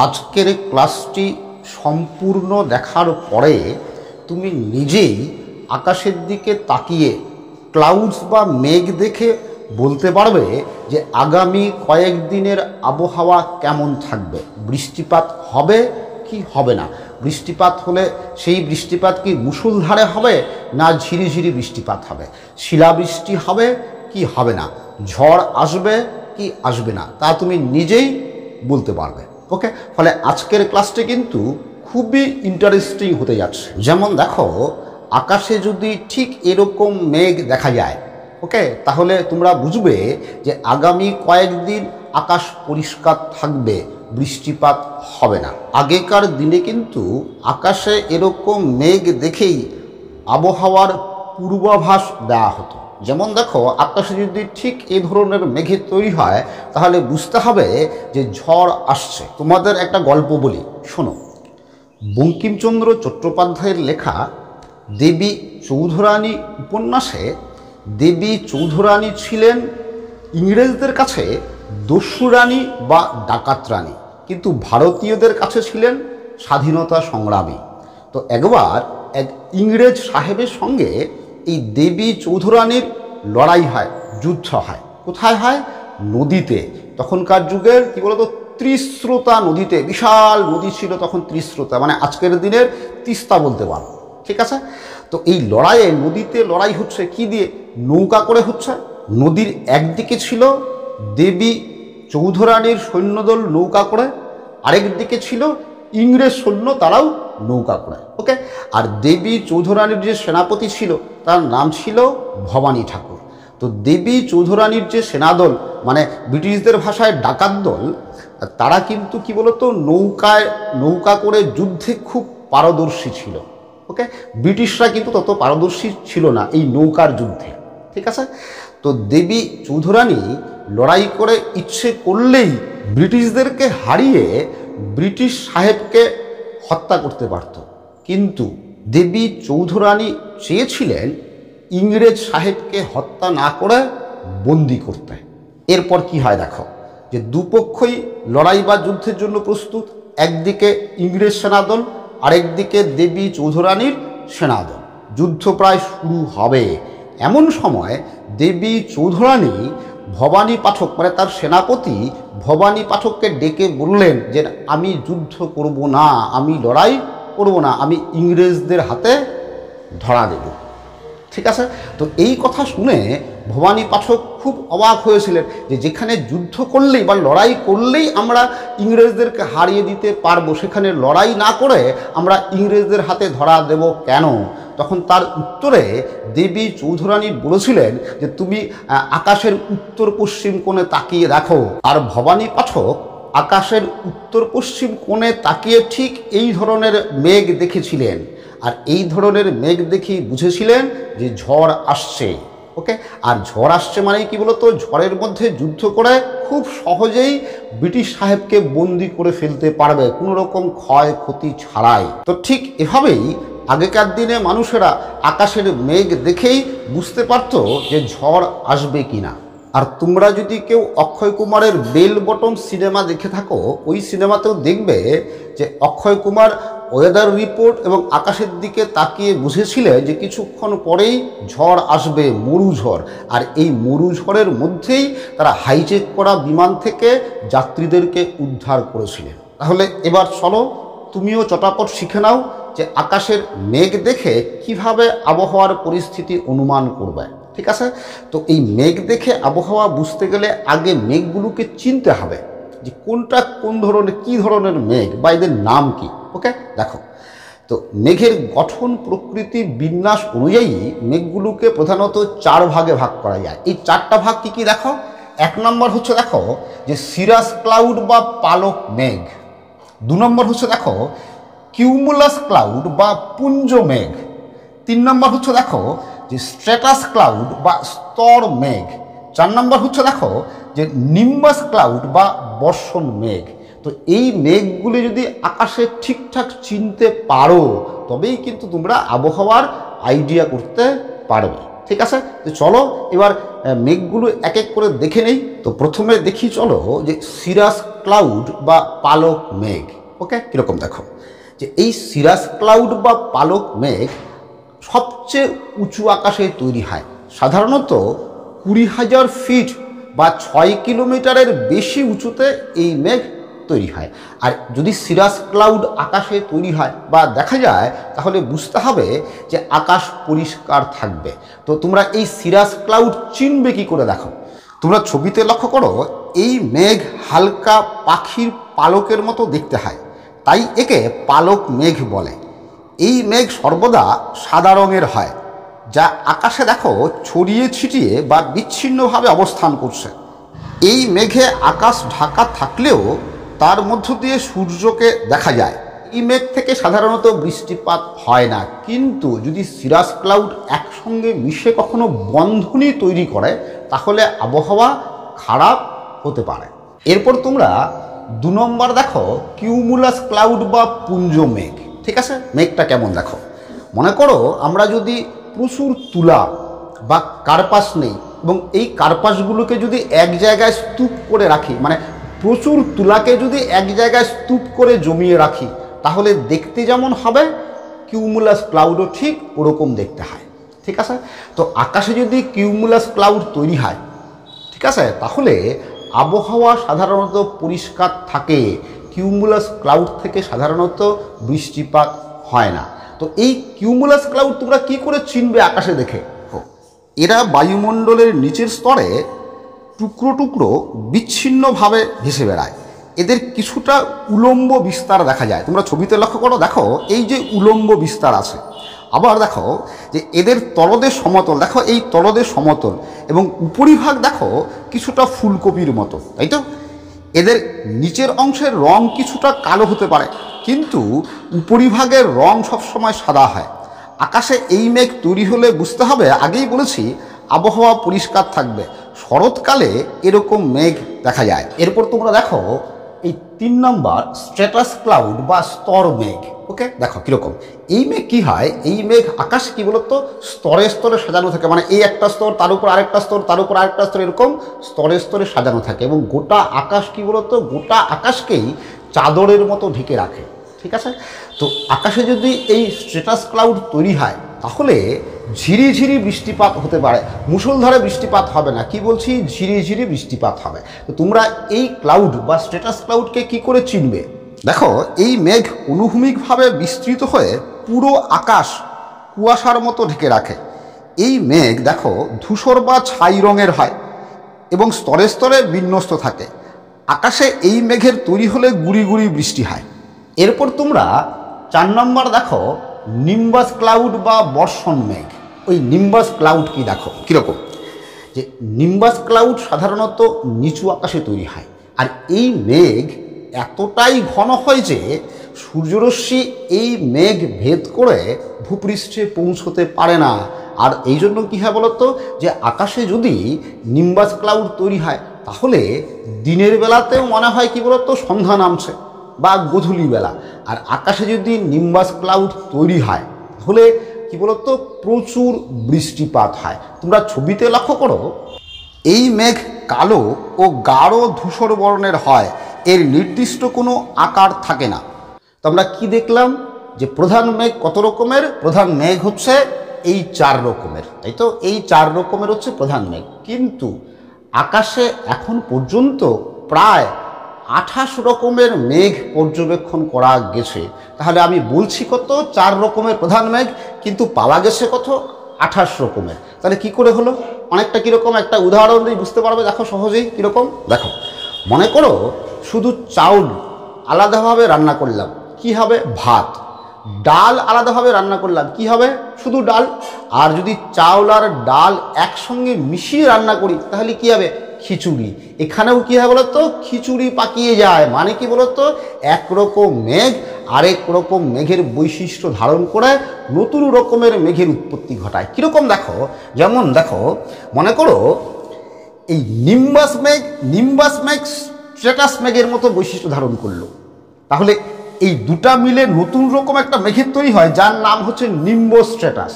আজকের ক্লাসটি সম্পূর্ণ দেখার পরে তুমি নিজেই আকাশের দিকে তাকিয়ে ক্লাউডস বা মেঘ দেখে বলতে পারবে যে আগামী কয়েকদিনের আবহাওয়া কেমন থাকবে, বৃষ্টিপাত হবে কি হবে না, বৃষ্টিপাত হলে সেই বৃষ্টিপাত কি মুষলধারে হবে না ঝিরিঝিরি বৃষ্টিপাত হবে, শিলাবৃষ্টি হবে কি হবে না, ঝড় আসবে কি আসবে না, তা তুমি নিজেই বলতে পারবে। ওকে, ফলে আজকের ক্লাসটি কিন্তু খুবই ইন্টারেস্টিং হতে যাচ্ছে। যেমন দেখো, আকাশে যদি ঠিক এরকম মেঘ দেখা যায়, ওকে, তাহলে তোমরা বুঝবে যে আগামী কয়েকদিন আকাশ পরিষ্কার থাকবে, বৃষ্টিপাত হবে না। আগেকার দিনে কিন্তু আকাশে এরকম মেঘ দেখেই আবহাওয়ার পূর্বাভাস দেওয়া হতো। যেমন দেখো, আকাশে যদি ঠিক এই ধরনের মেঘে তৈরি হয় তাহলে বুঝতে হবে যে ঝড় আসছে। তোমাদের একটা গল্প বলি, শোনো। বঙ্কিমচন্দ্র চট্টোপাধ্যায়ের লেখা দেবী চৌধুরানী উপন্যাসে দেবী চৌধুরানী ছিলেন ইংরেজদের কাছে দস্যু রানী বা ডাকাত রানী, কিন্তু ভারতীয়দের কাছে ছিলেন স্বাধীনতা সংগ্রামী। তো একবার এক ইংরেজ সাহেবের সঙ্গে এই দেবী চৌধুরানীর লড়াই হয়, যুদ্ধ হয়। কোথায় হয়? নদীতে। তখনকার যুগের কি বলতো, ত্রিস্রোতা নদীতে, বিশাল নদী ছিল তখন ত্রিস্রোতা, মানে আজকের দিনের তিস্তা বলতে পারো, ঠিক আছে। তো এই লড়াইয়ে নদীতে লড়াই হচ্ছে কি দিয়ে? নৌকা করে হচ্ছে। নদীর একদিকে ছিল দেবী চৌধুরানীর সৈন্যদল নৌকা করে, আরেক দিকে ছিল ইংরেজ সৈন্য, তারাও নৌকা করে। ওকে, আর দেবী চৌধুরানীর যে সেনাপতি ছিল তার নাম ছিল ভবানী ঠাকুর। তো দেবী চৌধুরানীর যে সেনাদল, মানে ব্রিটিশদের ভাষায় ডাকাত দল, তারা কিন্তু কি বলতো, নৌকা করে যুদ্ধে খুব পারদর্শী ছিল। ওকে, ব্রিটিশরা কিন্তু তত পারদর্শী ছিল না এই নৌকার যুদ্ধে, ঠিক আছে। তো দেবী চৌধুরানী লড়াই করে ইচ্ছে করলেই ব্রিটিশদেরকে হারিয়ে ব্রিটিশ সাহেবকে হত্যা করতে পারত, কিন্তু দেবী চৌধুরানী চেয়েছিলেন ইংরেজ সাহেবকে হত্যা না করে বন্দি করতে। এরপর কি হয় দেখো, যে দুপক্ষই লড়াই বা যুদ্ধের জন্য প্রস্তুত। একদিকে ইংরেজ সেনাদল, আরেকদিকে দেবী চৌধুরানীর সেনাদল। যুদ্ধ প্রায় শুরু হবে। এমন সময় দেবী চৌধুরানী ভবানী পাঠক, মানে তার সেনাপতি ভবানী পাঠককে ডেকে বললেন যে আমি যুদ্ধ করব না, আমি লড়াই করব না, আমি ইংরেজদের হাতে ধরা দেব, ঠিক আছে। তো এই কথা শুনে ভবানী পাঠক খুব অবাক হয়েছিলেন যে যেখানে যুদ্ধ করলেই বা লড়াই করলেই আমরা ইংরেজদেরকে হারিয়ে দিতে পারবো, সেখানে লড়াই না করে আমরা ইংরেজদের হাতে ধরা দেব কেন? তখন তার উত্তরে দেবী চৌধুরানী বলেছিলেন যে তুমি আকাশের উত্তর পশ্চিম কোণে তাকিয়ে দেখো। আর ভবানী পাঠক আকাশের উত্তর পশ্চিম কোণে তাকিয়ে ঠিক এই ধরনের মেঘ দেখেছিলেন, আর এই ধরনের মেঘ দেখে বুঝেছিলেন যে ঝড় আসছে। ওকে, আর ঝড় আসছে মানে কি বলতো, ঝড়ের মধ্যে যুদ্ধ করে খুব সহজেই ব্রিটিশ সাহেবকে বন্দি করে ফেলতে পারবে কোনো রকম ক্ষয়ক্ষতি ছাড়াই। তো ঠিক এভাবেই আগেকার দিনে মানুষেরা আকাশের মেঘ দেখেই বুঝতে পারত যে ঝড় আসবে কিনা। আর তোমরা যদি কেউ অক্ষয় কুমারের বেল বটম সিনেমা দেখে থাকো, ওই সিনেমাতেও দেখবে যে অক্ষয় কুমার ওয়েদার রিপোর্ট এবং আকাশের দিকে তাকিয়ে বুঝেছিলেন যে কিছুক্ষণ পরেই ঝড় আসবে, মরুঝড়। আর এই মরুঝড়ের মধ্যেই তারা হাইজেক করা বিমান থেকে যাত্রীদেরকে উদ্ধার করেছিলেন। তাহলে এবার চলো তুমিও চটাপট শিখে নাও যে আকাশের মেঘ দেখে কিভাবে আবহাওয়ার পরিস্থিতি অনুমান করবে, ঠিক আছে। তো এই মেঘ দেখে আবহাওয়া বুঝতে গেলে আগে মেঘগুলোকে চিনতে হবে যে কোনটা কোন ধরনের, কি ধরনের মেঘ বা এদের নাম কি। ওকে, দেখো, তো মেঘের গঠন, প্রকৃতি, বিন্যাস অনুযায়ী মেঘগুলোকে প্রধানত 4 ভাগে ভাগ করা যায়। এই 4টা ভাগ কি কি দেখো। 1 নম্বর হচ্ছে দেখো যে সিরাস ক্লাউড বা পালক মেঘ। 2 নম্বর হচ্ছে দেখো কিউমুলাস ক্লাউড বা পুঞ্জ মেঘ। 3 নম্বর হচ্ছে দেখো যে স্ট্র্যাটাস ক্লাউড বা স্তর মেঘ। 4 নম্বর হচ্ছে দেখো যে নিম্বাস ক্লাউড বা বর্ষণ মেঘ। তো এই মেঘগুলি যদি আকাশে ঠিকঠাক চিনতে পারো তবেই কিন্তু তোমরা আবহাওয়ার আইডিয়া করতে পারবে, ঠিক আছে। তো চলো এবার মেঘগুলো এক এক করে দেখে নেই। তো প্রথমে দেখি চলো যে সিরাস ক্লাউড বা পালক মেঘ। ওকে, কীরকম দেখো যে এই সিরাস ক্লাউড বা পালক মেঘ সবচেয়ে উঁচু আকাশে তৈরি হয়। সাধারণত 20,000 ফিট বা 6 কিলোমিটারের বেশি উঁচুতে এই মেঘ তৈরি হয়। আর যদি সিরাস ক্লাউড আকাশে তৈরি হয় বা দেখা যায় তাহলে বুঝতে হবে যে আকাশ পরিষ্কার থাকবে। তো তোমরা এই সিরাস ক্লাউড চিনবে কি করে দেখো, তোমরা ছবিতে লক্ষ্য করো এই মেঘ হালকা পাখির পালকের মতো দেখতে হয়, তাই একে পালক মেঘ বলে। এই মেঘ সর্বদা সাদা রঙের হয়, যা আকাশে দেখো ছড়িয়ে ছিটিয়ে বা বিচ্ছিন্নভাবে অবস্থান করছে। এই মেঘে আকাশ ঢাকা থাকলেও তার মধ্য দিয়ে সূর্যকে দেখা যায়। এই মেঘ থেকে সাধারণত বৃষ্টিপাত হয় না, কিন্তু যদি সিরাস ক্লাউড একসঙ্গে মিশে কখনো বন্ধনী তৈরি করে তাহলে আবহাওয়া খারাপ হতে পারে। এরপর তোমরা 2 নম্বর দেখো কিউমুলাস ক্লাউড বা পুঞ্জ মেঘ। ঠিক আছে, মেঘটা কেমন দেখো। মনে করো আমরা যদি প্রচুর তুলা বা কার্পাস নেই এবং এই কার্পাসগুলোকে যদি এক জায়গায় স্তূপ করে রাখি, মানে প্রচুর তুলাকে যদি এক জায়গায় স্তূপ করে জমিয়ে রাখি, তাহলে দেখতে যেমন হবে কিউমুলাস ক্লাউডও ঠিক ওরকম দেখতে হয়। ঠিক আছে, তো আকাশে যদি কিউমুলাস ক্লাউড তৈরি হয়, ঠিক আছে, তাহলে আবহাওয়া সাধারণত পরিষ্কার থাকে। কিউমুলাস ক্লাউড থেকে সাধারণত বৃষ্টিপাত হয় না। তো এই কিউমুলাস ক্লাউড তোমরা কি করে চিনবে আকাশে দেখে? এরা বায়ুমণ্ডলের নিচের স্তরে টুকরো টুকরো বিচ্ছিন্নভাবে ভেসে বেড়ায়। এদের কিছুটা উলম্ব বিস্তার দেখা যায়। তোমরা ছবিতে লক্ষ্য করো, দেখো এই যে উলম্ব বিস্তার আছে। আবার দেখো যে এদের তলদেশ সমতল, দেখো এই তলদেশ সমতল এবং উপরিভাগ দেখো কিছুটা ফুলকপির মতো, তাই তো? এদের নিচের অংশের রং কিছুটা কালো হতে পারে, কিন্তু উপরিভাগের রং সবসময় সাদা হয়। আকাশে এই মেঘ তৈরি হলে বুঝতে হবে, আগেই বলেছি আবহাওয়া পরিষ্কার থাকবে। শরৎকালে এরকম মেঘ দেখা যায়। এরপর তোমরা দেখো এই 3 নম্বর স্ট্র্যাটাস ক্লাউড বা স্তর মেঘ। ওকে, দেখো কীরকম এই মেঘ কী হয়। এই মেঘ আকাশে কী বলতো স্তরে স্তরে সাজানো থাকে, মানে এই একটা স্তর তার উপর আরেকটা স্তর তার উপর আরেকটা স্তর, এরকম স্তরে স্তরে সাজানো থাকে এবং গোটা আকাশ কী বলতো গোটা আকাশকেই চাদরের মতো ঢেকে রাখে। ঠিক আছে, তো আকাশে যদি এই স্ট্র্যাটাস ক্লাউড তৈরি হয় তাহলে ঝিরিঝিরি বৃষ্টিপাত হতে পারে, মুষলধারে বৃষ্টিপাত হবে না। কি বলছি, ঝিরিঝিরি বৃষ্টিপাত হবে। তো তোমরা এই ক্লাউড বা স্ট্র্যাটাস ক্লাউডকে কি করে চিনবে? দেখো এই মেঘ অনুভূমিকভাবে বিস্তৃত হয়ে পুরো আকাশ কুয়াশার মতো ঢেকে রাখে। এই মেঘ দেখো ধূসর বা ছাই রঙের হয় এবং স্তরে স্তরে বিন্যস্ত থাকে। আকাশে এই মেঘের তৈরি হলে গুড়ি গুড়ি বৃষ্টি হয়। এরপর তোমরা 4 নম্বর দেখো নিম্বাস ক্লাউড বা বর্ষণ মেঘ। ওই নিম্বাস ক্লাউড কি দেখো কীরকম, যে নিম্বাস ক্লাউড সাধারণত নিচু আকাশে তৈরি হয়। আর এই মেঘ এতটাই ঘন হয় যে সূর্যরশ্মি এই মেঘ ভেদ করে ভূপৃষ্ঠে পৌঁছতে পারে না। আর এই জন্য কী হয় বলতো, যে আকাশে যদি নিম্বাস ক্লাউড তৈরি হয় তাহলে দিনের বেলাতেও মনে হয় কি বলতো সন্ধ্যা নামছে বা গধূলি বেলা। আর আকাশে যদি নিম্বাস ক্লাউড তৈরি হয় তাহলে কি বলতো প্রচুর বৃষ্টিপাত হয়। তোমরা ছবিতে লক্ষ্য করো এই মেঘ কালো ও গাঢ় ধূসর বর্ণের হয়, এর নির্দিষ্ট কোনো আকার থাকে না। তো আমরা কি দেখলাম যে প্রধান মেঘ কত রকমের? প্রধান মেঘ হচ্ছে এই 4 রকমের, তাই তো? এই 4 রকমের হচ্ছে প্রধান মেঘ। কিন্তু আকাশে এখন পর্যন্ত প্রায় 28 রকমের মেঘ পর্যবেক্ষণ করা গেছে। তাহলে আমি বলছি কত 4 রকমের প্রধান মেঘ, কিন্তু পাওয়া গেছে কত 28 রকমের। তাহলে কি করে হলো? অনেকটা কীরকম, একটা উদাহরণ দিয়ে বুঝতে পারবে। দেখো সহজেই কীরকম দেখো, মনে করো শুধু চাউল আলাদাভাবে রান্না করলাম, কি হবে? ভাত। ডাল আলাদাভাবে রান্না করলাম, কি হবে? শুধু ডাল। আর যদি চাউল আর ডাল একসঙ্গে মিশিয়ে রান্না করি তাহলে কি হবে? খিচুড়ি। এখানেও কি হয় বলতো, খিচুড়ি পাকিয়ে যায়। মানে কি বলতো, একরকম মেঘ আরেক রকম মেঘের বৈশিষ্ট্য ধারণ করে নতুন রকমের মেঘের উৎপত্তি ঘটায়। কীরকম দেখো, যেমন দেখো মনে করো এই নিম্বাস মেঘ স্ট্র্যাটাস মেঘের মতো বৈশিষ্ট্য ধারণ করলো, তাহলে এই দুটা মিলে নতুন রকম একটা মেঘের তৈরি হয় যার নাম হচ্ছে নিম্বো স্ট্র্যাটাস।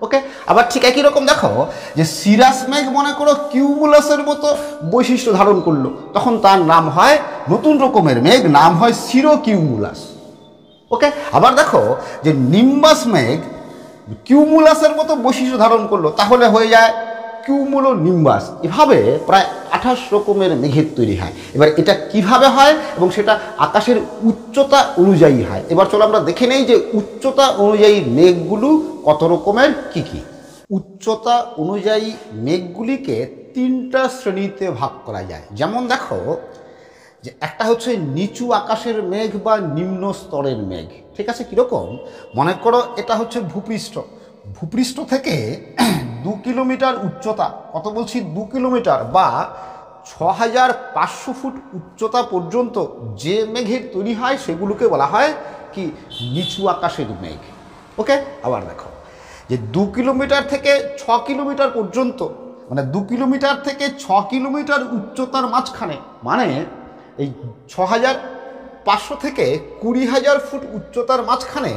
ওকে, আবার ঠিক একই রকম দেখো যে সিরাস মেঘ মনে করো কিউমুলাসের মতো বৈশিষ্ট্য ধারণ করলো, তখন তার নাম হয় নতুন রকমের মেঘ, নাম হয় সিরো কিউমুলাস। ওকে, আবার দেখো যে নিম্বাস মেঘ কিউমুলাসের মতো বৈশিষ্ট্য ধারণ করলো, তাহলে হয়ে যায় কিউমুলো নিম্বাস। এভাবে প্রায় 28 রকমের মেঘের তৈরি হয়। এবার এটা কিভাবে হয় এবং সেটা আকাশের উচ্চতা অনুযায়ী হয়। এবার চলো আমরা দেখে নেই যে উচ্চতা অনুযায়ী মেঘগুলো কত রকমের, কি কি। উচ্চতা অনুযায়ী মেঘগুলিকে 3টা শ্রেণীতে ভাগ করা যায়। যেমন দেখো যে একটা হচ্ছে নিচু আকাশের মেঘ বা নিম্ন স্তরের মেঘ। ঠিক আছে, কীরকম মনে করো এটা হচ্ছে ভূপৃষ্ঠ, ভূপৃষ্ঠ থেকে 2 কিলোমিটার উচ্চতা, কত বলছি 2 কিলোমিটার বা 6500 ফুট উচ্চতা পর্যন্ত যে মেঘের তৈরি হয় সেগুলোকে বলা হয় কি নিচু আকাশের মেঘ। ওকে, আবার দেখো যে 2 কিলোমিটার থেকে 6 কিলোমিটার পর্যন্ত, মানে 2 কিলোমিটার থেকে 6 কিলোমিটার উচ্চতার মাঝখানে, মানে এই 6500 থেকে 20,000 ফুট উচ্চতার মাঝখানে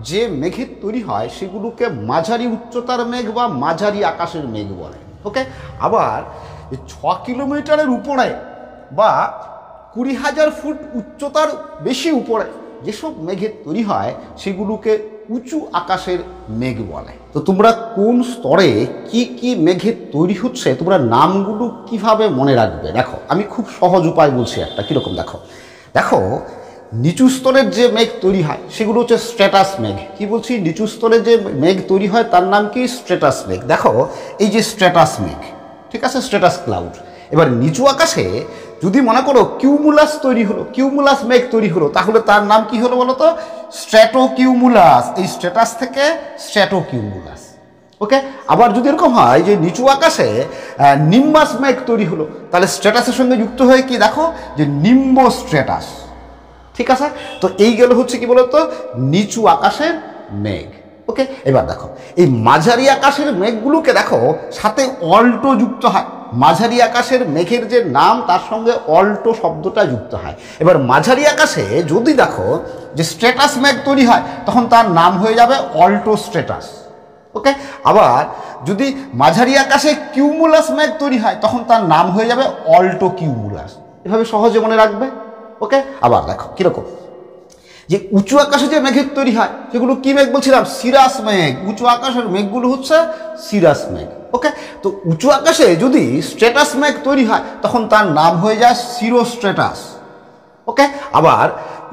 যে মেঘের তৈরি হয় সেগুলোকে মাঝারি উচ্চতার মেঘ বা মাঝারি আকাশের মেঘ বলে। ওকে, আবার 6 কিলোমিটারের উপরে বা 20,000 ফুট উচ্চতার বেশি উপরে যেসব মেঘের তৈরি হয় সেগুলোকে উঁচু আকাশের মেঘ বলে। তো তোমরা কোন স্তরে কি কি মেঘের তৈরি হচ্ছে তোমরা নামগুলো কিভাবে মনে রাখবে, দেখো আমি খুব সহজ উপায় বলছি একটা। কীরকম দেখো, দেখো নিচু স্তরের যে মেঘ তৈরি হয় সেগুলো হচ্ছে স্ট্র্যাটাস মেঘ। কি বলছি, নিচু স্তরে যে মেঘ তৈরি হয় তার নাম কি স্ট্র্যাটাস মেঘ। দেখো এই যে স্ট্র্যাটাস মেঘ, ঠিক আছে, স্ট্র্যাটাস ক্লাউড। এবার নিচু আকাশে যদি মনে করো কিউমুলাস তৈরি হলো, কিউমুলাস মেঘ তৈরি হলো, তাহলে তার নাম কি হলো বলো তো, স্ট্র্যাটো কিউমুলাস। এই স্ট্র্যাটাস থেকে স্ট্র্যাটো কিউমুলাস। ওকে, আবার যদি এরকম হয় যে নিচু আকাশে নিম্বাস মেঘ তৈরি হলো, তাহলে স্ট্র্যাটাসের সঙ্গে যুক্ত হয়ে কি দেখো যে নিম্বো স্ট্র্যাটাস। ঠিক আছে, তো এই গেল হচ্ছে কি বলতো নিচু আকাশের মেঘ। ওকে, এবার দেখো এই মাঝারি আকাশের মেঘগুলোকে দেখো সাথে অল্টো যুক্ত হয়। মাঝারি আকাশের মেঘের যে নাম তার সঙ্গে অল্টো শব্দটা যুক্ত হয়। এবার মাঝারি আকাশে যদি দেখো যে স্ট্র্যাটাস মেঘ তৈরি হয় তখন তার নাম হয়ে যাবে অল্টো স্ট্র্যাটাস। ওকে, আবার যদি মাঝারি আকাশে কিউমুলাস মেঘ তৈরি হয় তখন তার নাম হয়ে যাবে অল্টো কিউমুলাস। এভাবে সহজে মনে রাখবে। ওকে, আবার দেখো কিরকম যে উঁচু আকাশে যে মেঘের তৈরি হয় সেগুলো কি মেঘ বলছিলাম, সিরাস মেঘ। উঁচু আকাশের মেঘগুলো হচ্ছে সিরাস মেঘ। ওকে, তো উঁচু আকাশে যদি স্ট্র্যাটাস মেঘ তৈরি হয় তখন তার নাম হয়ে যায় সিরো স্ট্র্যাটাস। ওকে, আবার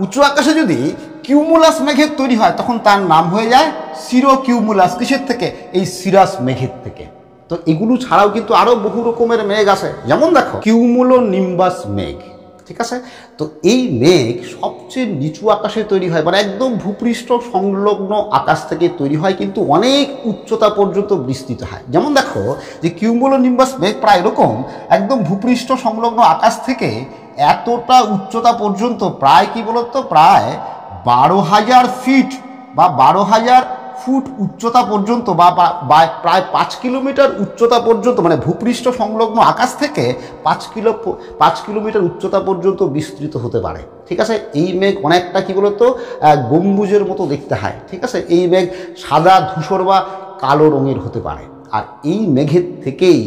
উঁচু আকাশে যদি কিউমুলাস মেঘের তৈরি হয় তখন তার নাম হয়ে যায় সিরো কিউমুলাস। কিসের থেকে, এই সিরাস মেঘের থেকে। তো এগুলো ছাড়াও কিন্তু আরো বহু রকমের মেঘ আছে, যেমন দেখো কিউমুলো নিম্বাস মেঘ। ঠিক আছে, তো এই মেঘ সবচেয়ে নিচু আকাশে তৈরি হয়, মানে একদম ভূপৃষ্ঠ সংলগ্ন আকাশ থেকে তৈরি হয়, কিন্তু অনেক উচ্চতা পর্যন্ত বিস্তৃত হয়। যেমন দেখো যে কিউমুলো নিম্বাস মেঘ প্রায় এরকম একদম ভূপৃষ্ঠ সংলগ্ন আকাশ থেকে এতটা উচ্চতা পর্যন্ত, প্রায় কি বলতো প্রায় 12,000 ফিট বা 12,000 ফুট উচ্চতা পর্যন্ত বা প্রায় 5 কিলোমিটার উচ্চতা পর্যন্ত, মানে ভূপৃষ্ঠ সংলগ্ন আকাশ থেকে 5 কিলোমিটার উচ্চতা পর্যন্ত বিস্তৃত হতে পারে। ঠিক আছে, এই মেঘ অনেকটা কি বলতো গম্বুজের মতো দেখতে হয়। ঠিক আছে, এই মেঘ সাদা, ধূসর বা কালো রঙের হতে পারে। আর এই মেঘের থেকেই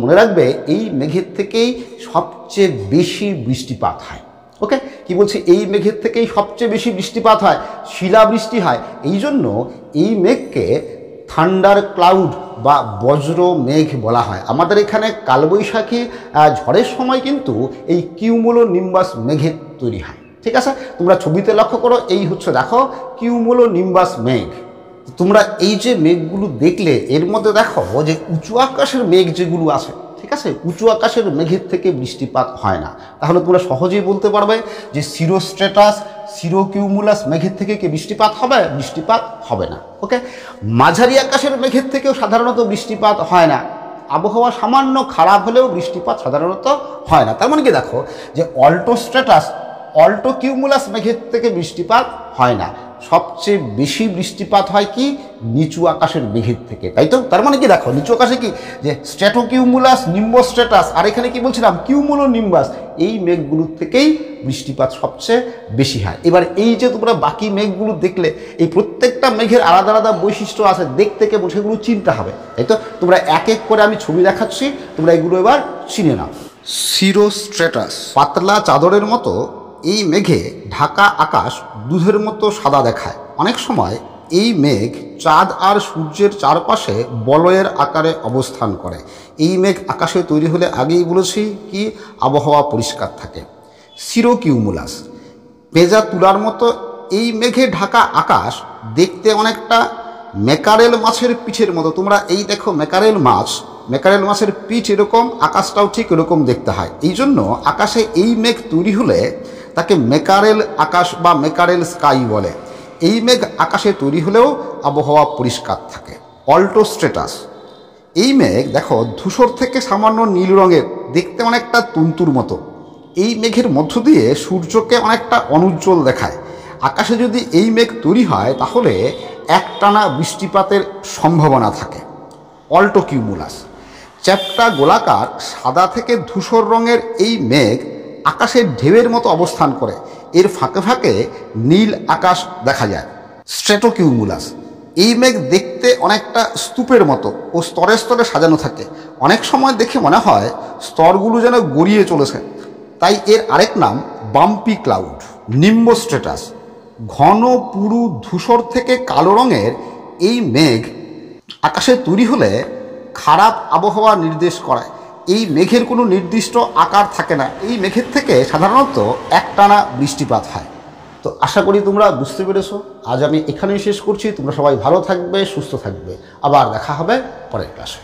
মনে রাখবে, এই মেঘের থেকেই সবচেয়ে বেশি বৃষ্টিপাত হয়। ওকে, কি বলছি, এই মেঘের থেকেই সবচেয়ে বেশি বৃষ্টিপাত হয়, শিলাবৃষ্টি হয়। এই জন্য এই মেঘকে থান্ডার ক্লাউড বা বজ্র মেঘ বলা হয়। আমাদের এখানে কালবৈশাখী ঝড়ের সময় কিন্তু এই কিউমুলো নিম্বাস মেঘের তৈরি হয়। ঠিক আছে, তোমরা ছবিতে লক্ষ্য করো, এই হচ্ছে দেখো কিউমুলো নিম্বাস মেঘ। তোমরা এই যে মেঘগুলো দেখলে এর মধ্যে দেখো যে উঁচু আকাশের মেঘ যেগুলো আছে, ঠিক আছে, উঁচু আকাশের মেঘের থেকে বৃষ্টিপাত হয় না। তাহলে তোমরা সহজেই বলতে পারবে যে সিরো স্ট্র্যাটাস, সিরো কিউমুলাস মেঘের থেকে কি বৃষ্টিপাত হবে? বৃষ্টিপাত হবে না। ওকে, মাঝারি আকাশের মেঘের থেকেও সাধারণত বৃষ্টিপাত হয় না। আবহাওয়া সামান্য খারাপ হলেও বৃষ্টিপাত সাধারণত হয় না। তার মানে কি দেখো যে অল্টো স্ট্র্যাটাস অল্টো কিউমুলাস মেঘের থেকে বৃষ্টিপাত হয় না। সবচেয়ে বেশি বৃষ্টিপাত হয় কি নিচু আকাশের মেঘের থেকে, তাই তো? তার মানে কি দেখো, নিচু আকাশে কি যে স্ট্র্যাটোকিউমুলাস, নিম্বোস্ট্রেটাস, আর এখানে কি বলছিলাম কিউমুলো নিম্বাস, এই মেঘগুলোর থেকেই বৃষ্টিপাত সবচেয়ে বেশি হয়। এবার এই যে তোমরা বাকি মেঘগুলো দেখলে, এই প্রত্যেকটা মেঘের আলাদা আলাদা বৈশিষ্ট্য আছে, দেখতে কেমন সেগুলো চিনতে হবে, তাই তো? তোমরা এক এক করে আমি ছবি দেখাচ্ছি, তোমরা এগুলো এবার চিনে নাও। সিরোস্ট্রেটাস, পাতলা চাদরের মতো এই মেঘে ঢাকা আকাশ দুধের মতো সাদা দেখায়। অনেক সময় এই মেঘ চাঁদ আর সূর্যের চারপাশে বলয়ের আকারে অবস্থান করে। এই মেঘ আকাশে তৈরি হলে আগেই বলেছি কি আবহাওয়া পরিষ্কার থাকে। সিরোকিউমুলাস, পেঁজা তুলার মতো এই মেঘে ঢাকা আকাশ দেখতে অনেকটা ম্যাকারেল মাছের পিঠের মতো। তোমরা এই দেখো ম্যাকারেল মাছের পিঠ এরকম, আকাশটাও ঠিক এরকম দেখতে হয়। এই জন্য আকাশে এই মেঘ তৈরি হলে তাকে ম্যাকারেল আকাশ বা ম্যাকারেল স্কাই বলে। এই মেঘ আকাশে তৈরি হলেও আবহাওয়া পরিষ্কার থাকে। অল্টোস্ট্রেটাস, এই মেঘ দেখো ধূসর থেকে সামান্য নীল রঙের, দেখতে অনেকটা তন্তুর মতো। এই মেঘের মধ্য দিয়ে সূর্যকে অনেকটা অনুজ্জ্বল দেখায়। আকাশে যদি এই মেঘ তৈরি হয় তাহলে একটানা বৃষ্টিপাতের সম্ভাবনা থাকে। অল্টোকিউমুলাস, চ্যাপ্টা গোলাকার সাদা থেকে ধূসর রঙের এই মেঘ আকাশের ঢেউয়ের মতো অবস্থান করে, এর ফাঁকে ফাঁকে নীল আকাশ দেখা যায়। স্ট্র্যাটোকিউমুলাস, এই মেঘ দেখতে অনেকটা স্তূপের মতো ও স্তরে স্তরে সাজানো থাকে। অনেক সময় দেখে মনে হয় স্তরগুলো যেন গড়িয়ে চলেছে, তাই এর আরেক নাম বাম্পি ক্লাউড। নিম্বোস্ট্রেটাস, ঘন পুরু ধূসর থেকে কালো রঙের এই মেঘ আকাশে তৈরি হলে খারাপ আবহাওয়া নির্দেশ করায়। এই মেঘের কোনো নির্দিষ্ট আকার থাকে না, এই মেঘের থেকে সাধারণত একটানা বৃষ্টিপাত হয়। তো আশা করি তোমরা বুঝতে পেরেছো। আজ আমি এখানেই শেষ করছি। তোমরা সবাই ভালো থাকবে, সুস্থ থাকবে। আবার দেখা হবে পরের ক্লাসে।